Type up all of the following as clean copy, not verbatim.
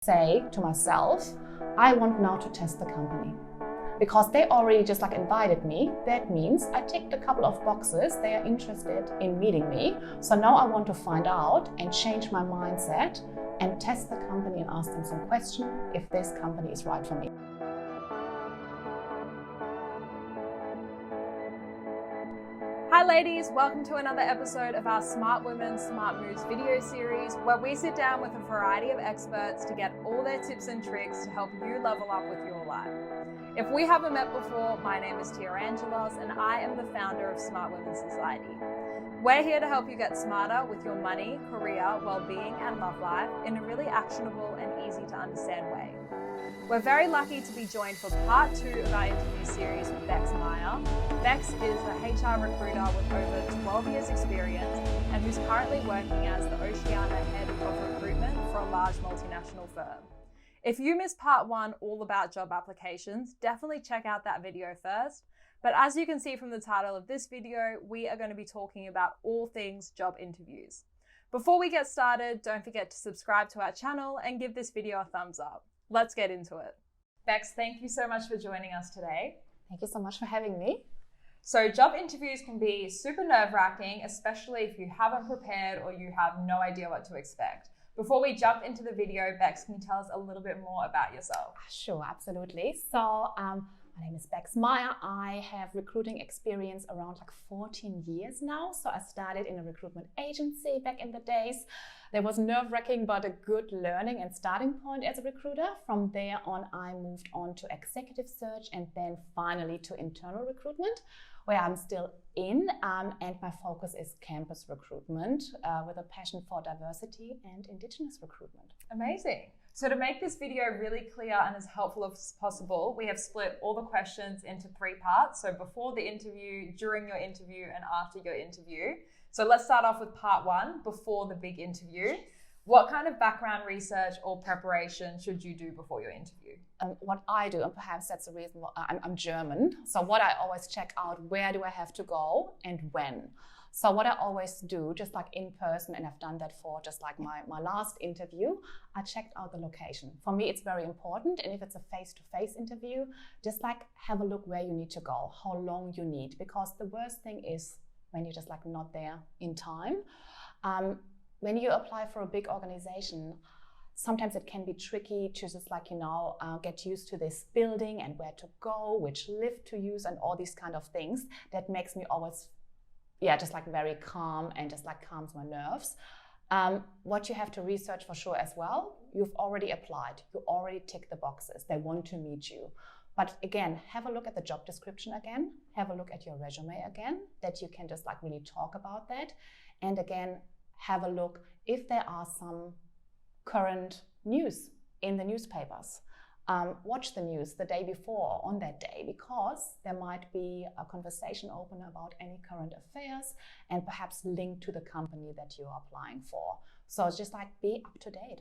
Say to myself, I want now to test the company. Because they already just like invited me, that means I ticked a couple of boxes, they are interested in meeting me. So now I want to find out and change my mindset and test the company and ask them some questions if this company is right for me. Hi ladies, welcome to another episode of our Smart Women, Smart Moves video series, where we sit down with a variety of experts to get all their tips and tricks to help you level up with your life. If we haven't met before, my name is Tia Angelos and I am the founder of Smart Women Society. We're here to help you get smarter with your money, career, well-being and love life in a really actionable and easy to understand way. We're very lucky to be joined for part 2 of our interview series with Becks Meyer. Becks is a HR recruiter with over 12 years experience and who's currently working as the Oceania Head of Recruitment for a large multinational firm. If you missed part 1 all about job applications, definitely check out that video first. But as you can see from the title of this video, we are going to be talking about all things job interviews. Before we get started, don't forget to subscribe to our channel and give this video a thumbs up. Let's get into it. Becks, thank you so much for joining us today. Thank you so much for having me. So job interviews can be super nerve-wracking, especially if you haven't prepared or you have no idea what to expect. Before we jump into the video, Becks, can you tell us a little bit more about yourself? Sure, absolutely. So my name is Becks Meyer. I have recruiting experience around 14 years now. So I started in a recruitment agency back in the days. There was nerve-wracking, but a good learning and starting point as a recruiter. From there on, I moved on to executive search and then finally to internal recruitment, where I'm still in, and my focus is campus recruitment with a passion for diversity and Indigenous recruitment. Amazing. So to make this video really clear and as helpful as possible, we have split all the questions into 3 parts. So before the interview, during your interview, and after your interview. So let's start off with part 1, before the big interview. What kind of background research or preparation should you do before your interview? What I do, and perhaps that's the reason why I'm German. So what I always check out, where do I have to go and when? So what I always do, just like in person, and I've done that for just like my last interview, I checked out the location. For me, it's very important. And if it's a face-to-face interview, just like have a look where you need to go, how long you need, because the worst thing is when you're just like not there in time. When you apply for a big organization, sometimes it can be tricky to just like, get used to this building and where to go, which lift to use and all these kind of things. That makes me always, just like very calm and just like calms my nerves. What you have to research for sure as well, you've already applied, you already tick the boxes, they want to meet you. But again, have a look at the job description again, have a look at your resume again, that you can just like really talk about that. And again, have a look if there are some current news in the newspapers. Watch the news the day before on that day, because there might be a conversation open about any current affairs and perhaps linked to the company that you're applying for. So it's just like be up to date.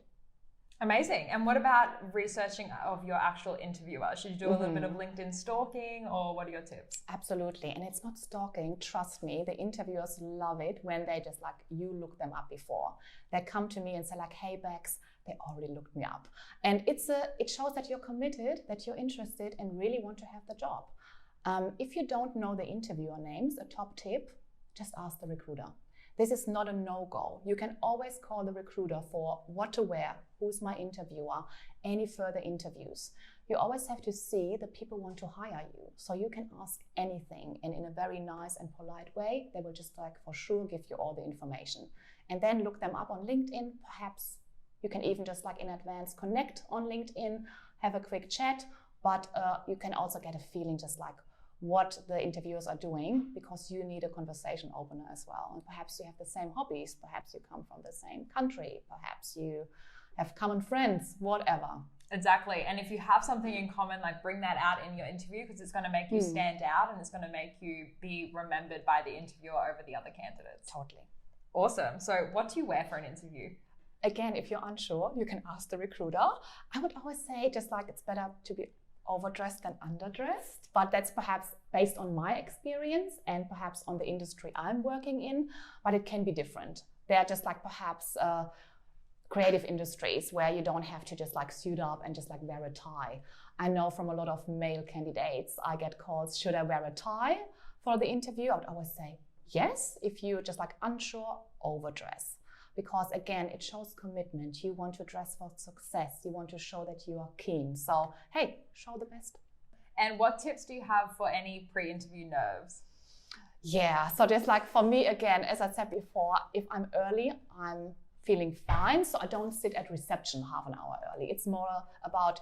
Amazing. And what about researching of your actual interviewer? Should you do a little bit of LinkedIn stalking, or what are your tips? Absolutely. And it's not stalking. Trust me, the interviewers love it when they just like, you look them up before. They come to me and say like, hey Becks, they already looked me up. And it shows that you're committed, that you're interested and really want to have the job. If you don't know the interviewer names, a top tip, just ask the recruiter. This is not a no-go. You can always call the recruiter for what to wear, who's my interviewer, any further interviews. You always have to see that people want to hire you. So you can ask anything, and in a very nice and polite way, they will just like for sure give you all the information. And then look them up on LinkedIn. Perhaps you can even just like in advance connect on LinkedIn, have a quick chat, but you can also get a feeling just like what the interviewers are doing, because you need a conversation opener as well. And perhaps you have the same hobbies, perhaps you come from the same country, perhaps you have common friends, whatever. Exactly. And if you have something in common, like bring that out in your interview, because it's going to make you stand out and it's going to make you be remembered by the interviewer over the other candidates. Totally. Awesome. So what do you wear for an interview? Again, if you're unsure, you can ask the recruiter. I would always say just like it's better to be overdressed than underdressed, but that's perhaps based on my experience and perhaps on the industry I'm working in, but it can be different. They are just like perhaps creative industries where you don't have to just like suit up and just like wear a tie. I know from a lot of male candidates, I get calls, should I wear a tie for the interview? I would always say, yes, if you're just like unsure, overdress. Because again, it shows commitment. You want to dress for success. You want to show that you are keen. So, hey, show the best. And what tips do you have for any pre-interview nerves? Yeah, so just like for me, again, as I said before, if I'm early, I'm feeling fine. So I don't sit at reception half an hour early. It's more about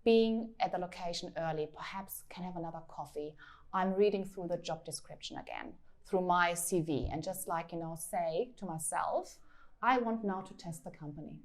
being at the location early, perhaps can have another coffee. I'm reading through the job description again, through my CV, and just like, say to myself, I want now to test the company.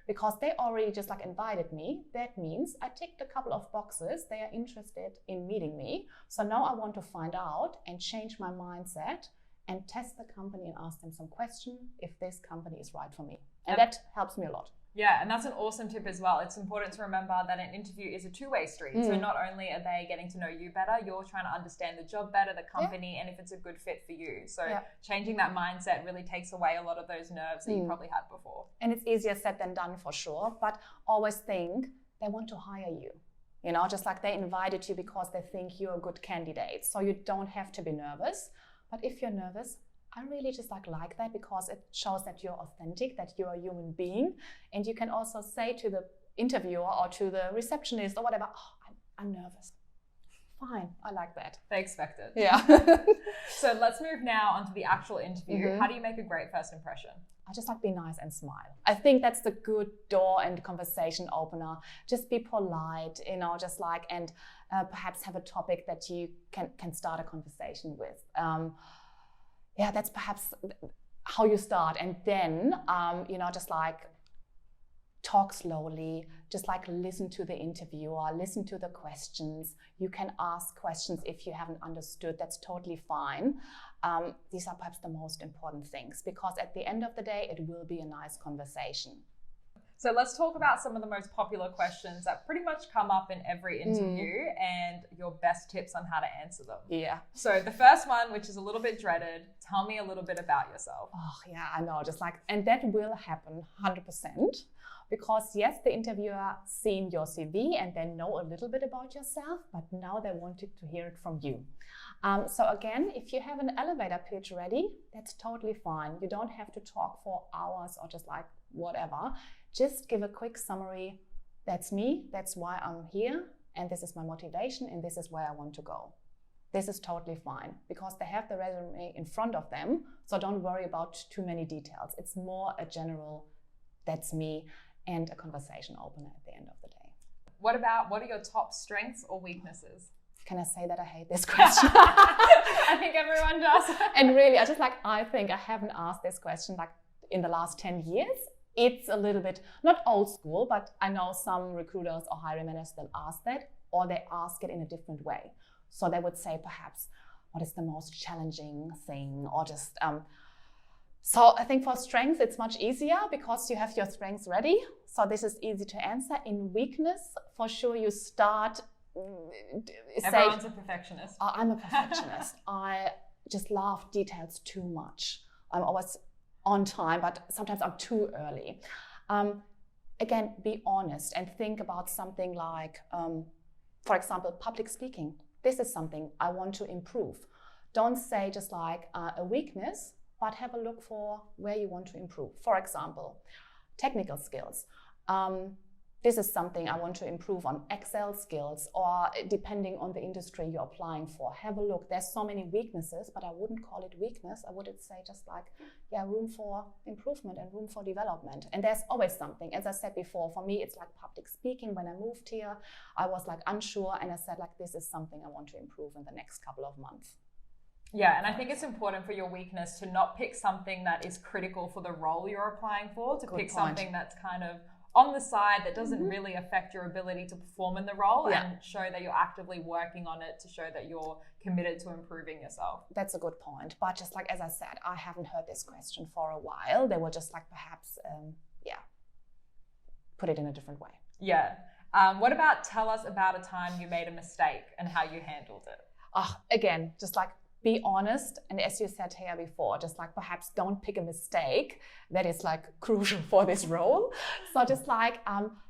Because they already just like invited me, that means I ticked a couple of boxes. They are interested in meeting me. So now I want to find out and change my mindset and test the company and ask them some questions if this company is right for me. And that helps me a lot. Yeah, and that's an awesome tip as well. It's important to remember that an interview is a two-way street. So not only are they getting to know you better, you're trying to understand the job better, the company, and if it's a good fit for you. So changing that mindset really takes away a lot of those nerves that you probably had before. And it's easier said than done for sure, but always think they want to hire you. Just like they invited you because they think you're a good candidate. So you don't have to be nervous. But if you're nervous, I really just like that because it shows that you're authentic, that you're a human being. And you can also say to the interviewer or to the receptionist or whatever, I'm nervous. Fine, I like that. They expect it. Yeah. So let's move now onto the actual interview. How do you make a great first impression? I just like be nice and smile. I think that's the good door and conversation opener. Just be polite, just like, and perhaps have a topic that you can start a conversation with. That's perhaps how you start. And then, just like talk slowly, just like listen to the interviewer, listen to the questions. You can ask questions if you haven't understood, that's totally fine. These are perhaps the most important things because at the end of the day, it will be a nice conversation. So let's talk about some of the most popular questions that pretty much come up in every interview and your best tips on how to answer them. Yeah. So the first one, which is a little bit dreaded, tell me a little bit about yourself. Oh yeah, I know, and that will happen 100% because yes, the interviewer seen your CV and they know a little bit about yourself, but now they wanted to hear it from you. So again, if you have an elevator pitch ready, that's totally fine. You don't have to talk for hours or just like whatever. Just give a quick summary. That's me, that's why I'm here, and this is my motivation, and this is where I want to go. This is totally fine because they have the resume in front of them, so don't worry about too many details. It's more a general, that's me, and a conversation opener at the end of the day. What are your top strengths or weaknesses? Can I say that I hate this question? I think everyone does. And really, I think I haven't asked this question like in the last 10 years. It's a little bit, not old school, but I know some recruiters or hiring managers that ask that, or they ask it in a different way. So they would say perhaps, what is the most challenging thing? Or just, so I think for strengths, it's much easier because you have your strengths ready. So this is easy to answer. In weakness, for sure, you start. Everyone's a perfectionist. I'm a perfectionist. I just love details too much. I'm always on time, but sometimes I'm too early. Again, be honest and think about something like, for example, public speaking. This is something I want to improve. Don't say just like a weakness, but have a look for where you want to improve. For example, technical skills. This is something I want to improve on, Excel skills, or depending on the industry you're applying for. Have a look. There's so many weaknesses, but I wouldn't call it weakness. I would say just like, room for improvement and room for development. And there's always something. As I said before, for me, it's like public speaking. When I moved here, I was like unsure, and I said like, this is something I want to improve in the next couple of months. Yeah, and I think it's important for your weakness to not pick something that is critical for the role you're applying for, to pick something that's kind of on the side that doesn't really affect your ability to perform in the role and show that you're actively working on it to show that you're committed to improving yourself. That's a good point. But just like, as I said, I haven't heard this question for a while. They were just like, perhaps, put it in a different way. Yeah. What about tell us about a time you made a mistake and how you handled it? Again, just like be honest, and as you said here before, just like perhaps don't pick a mistake that is like crucial for this role. So just like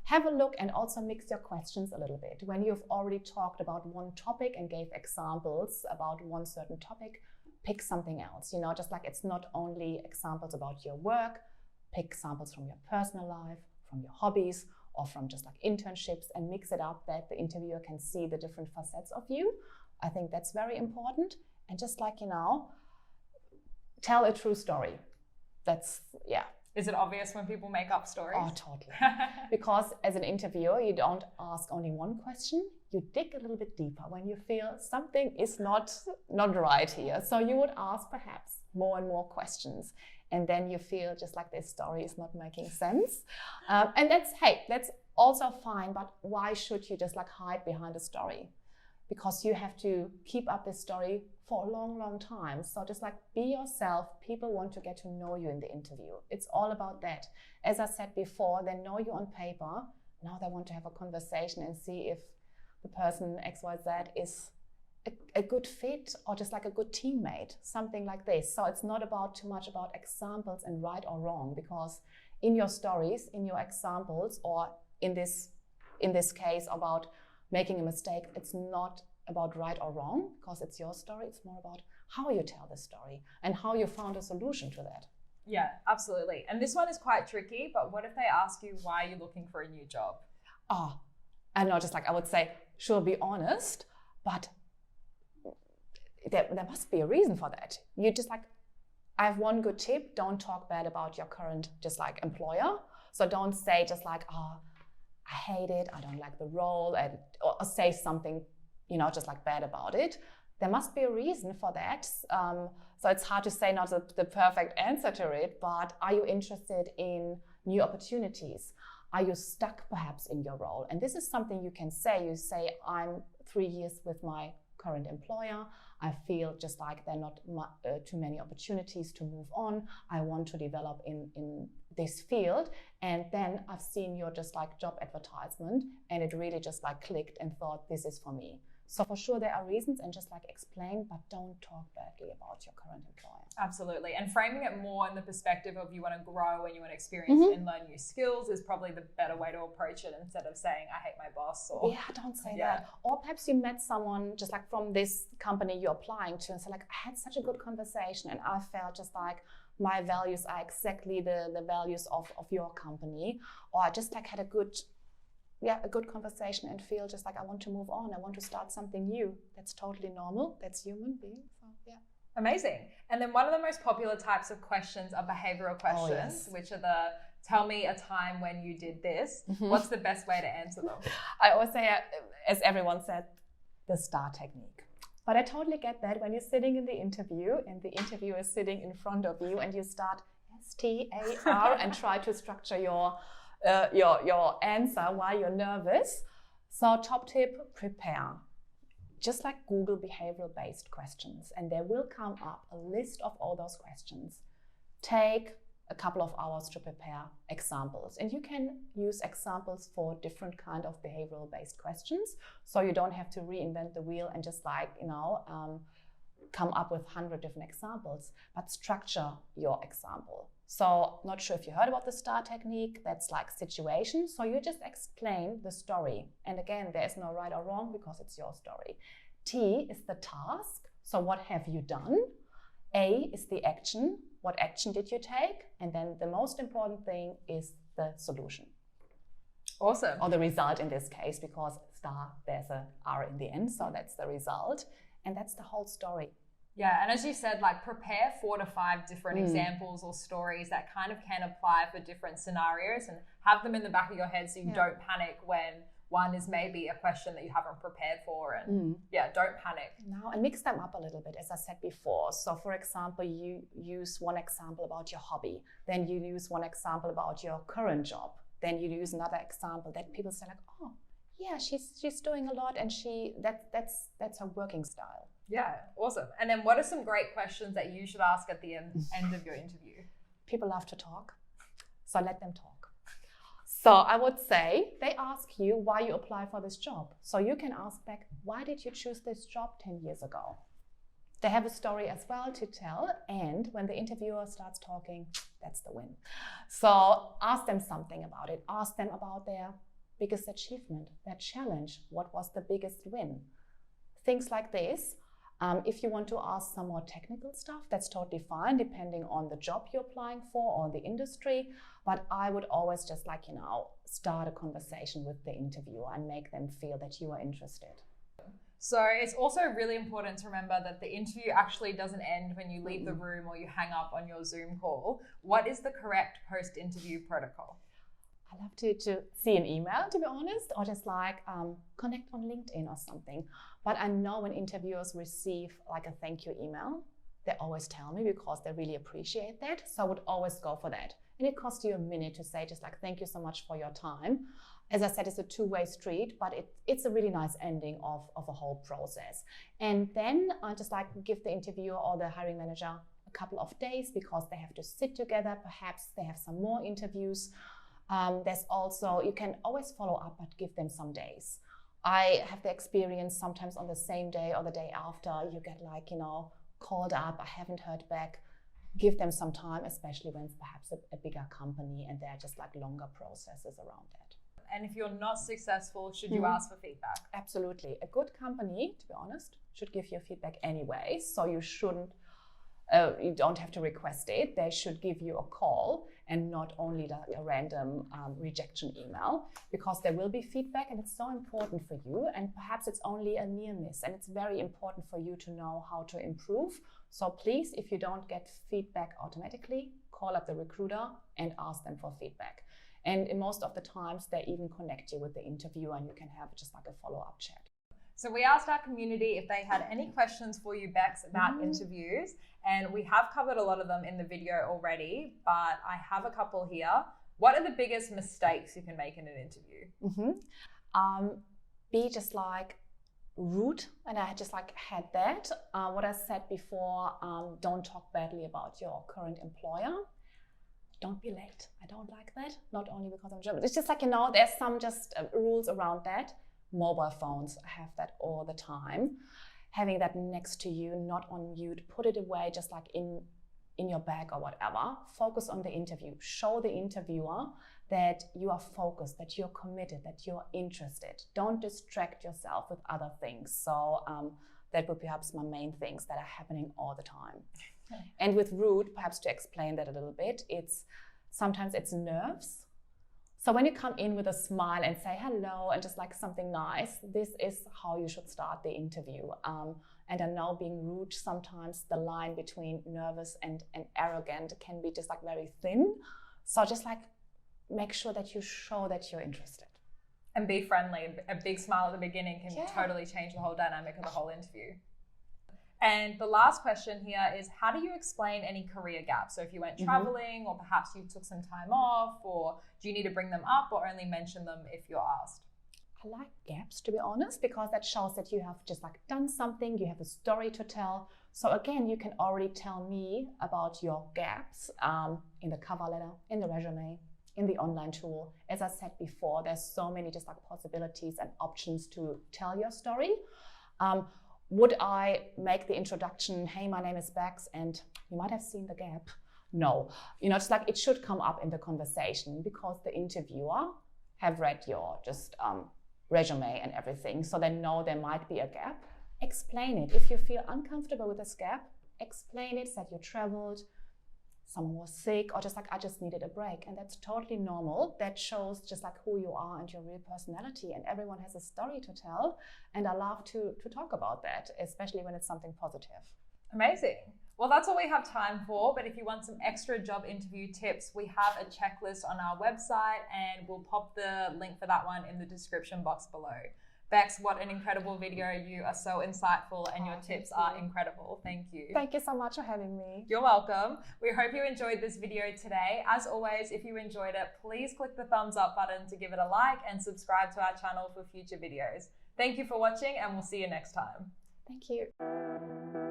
have a look and also mix your questions a little bit. When you've already talked about one topic and gave examples about one certain topic, pick something else, you know, just like it's not only examples about your work, pick examples from your personal life, from your hobbies, or from just like internships, and mix it up that the interviewer can see the different facets of you. I think that's very important. And just like, you know, tell a true story. That's, yeah. Is it obvious when people make up stories? Oh, totally. Because as an interviewer, you don't ask only one question. You dig a little bit deeper when you feel something is not right here. So you would ask perhaps more and more questions. And then you feel just like this story is not making sense. And that's also fine. But why should you just like hide behind a story? Because you have to keep up this story for a long, long time. So just like be yourself. People want to get to know you in the interview. It's all about that. As I said before, they know you on paper. Now they want to have a conversation and see if the person XYZ is a good fit or just like a good teammate, something like this. So it's not about too much about examples and right or wrong, because in your stories, in your examples, or in this case about making a mistake, it's not about right or wrong, because it's your story. It's more about how you tell the story and how you found a solution to that. Yeah, absolutely. And this one is quite tricky, but what if they ask you why you're looking for a new job? Oh, I know, just like I would say, sure, be honest, but there must be a reason for that. You just like, I have one good tip, don't talk bad about your current just like employer. So don't say just like, oh, I hate it, I don't like the role, or say something, you know, just like bad about it. There must be a reason for that. So it's hard to say not the perfect answer to it, but are you interested in new opportunities? Are you stuck perhaps in your role? And this is something you can say. You say, I'm 3 years with my current employer. I feel just like there are not too many opportunities to move on. I want to develop in this field. And then I've seen your just like job advertisement, and it really just like clicked and thought, this is for me. So for sure there are reasons, and just like explain, but don't talk badly about your current employer. Absolutely. And framing it more in the perspective of you want to grow and you want to experience and learn new skills is probably the better way to approach it, instead of saying, I hate my boss. Or yeah, don't say that. Or perhaps you met someone just like from this company you're applying to and say like, I had such a good conversation and I felt just like my values are exactly the values of your company. Or I just like had a good conversation and feel just like I want to move on. I want to start something new. That's totally normal. That's human being. So yeah. Amazing. And then one of the most popular types of questions are behavioral questions, which are the tell me a time when you did this. What's the best way to answer them? I always say, as everyone said, the STAR technique. But I totally get that when you're sitting in the interview and the interviewer is sitting in front of you and you start STAR and try to structure your answer while you're nervous. So top tip, prepare. Just like Google behavioral-based questions, and there will come up a list of all those questions. Take a couple of hours to prepare examples, and you can use examples for different kind of behavioral-based questions, so you don't have to reinvent the wheel and just like, you know, come up with 100 different examples, but structure your example. So not sure if you heard about the STAR technique. That's like situation. So you just explain the story. And again, there is no right or wrong because it's your story. T is the task. So what have you done? A is the action. What action did you take? And then the most important thing is the solution. Awesome. Or the result in this case, because STAR, there's a R in the end. So that's the result. And that's the whole story. Yeah, and as you said, like prepare 4 to 5 different examples or stories that kind of can apply for different scenarios, and have them in the back of your head so you don't panic when one is maybe a question that you haven't prepared for. And don't panic. No, and mix them up a little bit, as I said before. So for example, you use one example about your hobby, then you use one example about your current job, then you use another example that people say like, oh, yeah, she's doing a lot, and that's her working style. Yeah, awesome. And then what are some great questions that you should ask at the end of your interview? People love to talk, so let them talk. So I would say they ask you why you apply for this job. So you can ask back, why did you choose this job 10 years ago? They have a story as well to tell, and when the interviewer starts talking, that's the win. So ask them something about it. Ask them about their biggest achievement, their challenge. What was the biggest win? Things like this. If you want to ask some more technical stuff, that's totally fine, depending on the job you're applying for or the industry. But I would always just start a conversation with the interviewer and make them feel that you are interested. So it's also really important to remember that the interview actually doesn't end when you leave the room or you hang up on your Zoom call. What is the correct post-interview protocol? I love to see an email, to be honest, or just connect on LinkedIn or something. But I know when interviewers receive a thank you email, they always tell me because they really appreciate that. So I would always go for that. And it costs you a minute to say thank you so much for your time. As I said, it's a two-way street, but it's a really nice ending of a whole process. And then I just give the interviewer or the hiring manager a couple of days because they have to sit together. Perhaps they have some more interviews. There's also, you can always follow up, but give them some days. I have the experience sometimes on the same day or the day after, you get called up, I haven't heard back. Give them some time, especially when it's perhaps a bigger company and there are just longer processes around that. And if you're not successful, should you ask for feedback? Absolutely. A good company, to be honest, should give you feedback anyway. So you don't have to request it. They should give you a call and not only a random rejection email, because there will be feedback and it's so important for you. And perhaps it's only a near miss and it's very important for you to know how to improve. So please, if you don't get feedback automatically, call up the recruiter and ask them for feedback. And in most of the times, they even connect you with the interviewer and you can have just a follow-up chat. So we asked our community if they had any questions for you, Becks, about interviews, and we have covered a lot of them in the video already, but I have a couple here. What are the biggest mistakes you can make in an interview? Be just rude, and I just had that. What I said before, don't talk badly about your current employer. Don't be late. I don't like that. Not only because I'm German. It's just there's some rules around that. Mobile phones, I have that all the time. Having that next to you, not on mute, put it away just in your bag or whatever. Focus on the interview. Show the interviewer that you are focused, that you're committed, that you're interested. Don't distract yourself with other things. So that would be perhaps my main things that are happening all the time. And with rude, perhaps to explain that a little bit, sometimes it's nerves. So when you come in with a smile and say hello and just something nice, this is how you should start the interview. And I know being rude, sometimes the line between nervous and arrogant can be just very thin. So just make sure that you show that you're interested. And be friendly. A big smile at the beginning can totally change the whole dynamic of the whole interview. And the last question here is, how do you explain any career gaps? So if you went traveling or perhaps you took some time off, or do you need to bring them up or only mention them if you're asked? I like gaps, to be honest, because that shows that you have just done something, you have a story to tell. So again, you can already tell me about your gaps in the cover letter, in the resume, in the online tool. As I said before, there's so many just possibilities and options to tell your story. Would I make the introduction, hey, my name is Becks, and you might have seen the gap? No. It's it should come up in the conversation because the interviewer have read your resume and everything, so they know there might be a gap. Explain it. If you feel uncomfortable with this gap, explain it, that you traveled, someone was sick, or I just needed a break. And that's totally normal. That shows just who you are and your real personality. And everyone has a story to tell. And I love to talk about that, especially when it's something positive. Amazing. Well, that's all we have time for. But if you want some extra job interview tips, we have a checklist on our website, and we'll pop the link for that one in the description box below. Becks, what an incredible video. You are so insightful and your tips are incredible. Thank you. Thank you so much for having me. You're welcome. We hope you enjoyed this video today. As always, if you enjoyed it, please click the thumbs up button to give it a like and subscribe to our channel for future videos. Thank you for watching, and we'll see you next time. Thank you.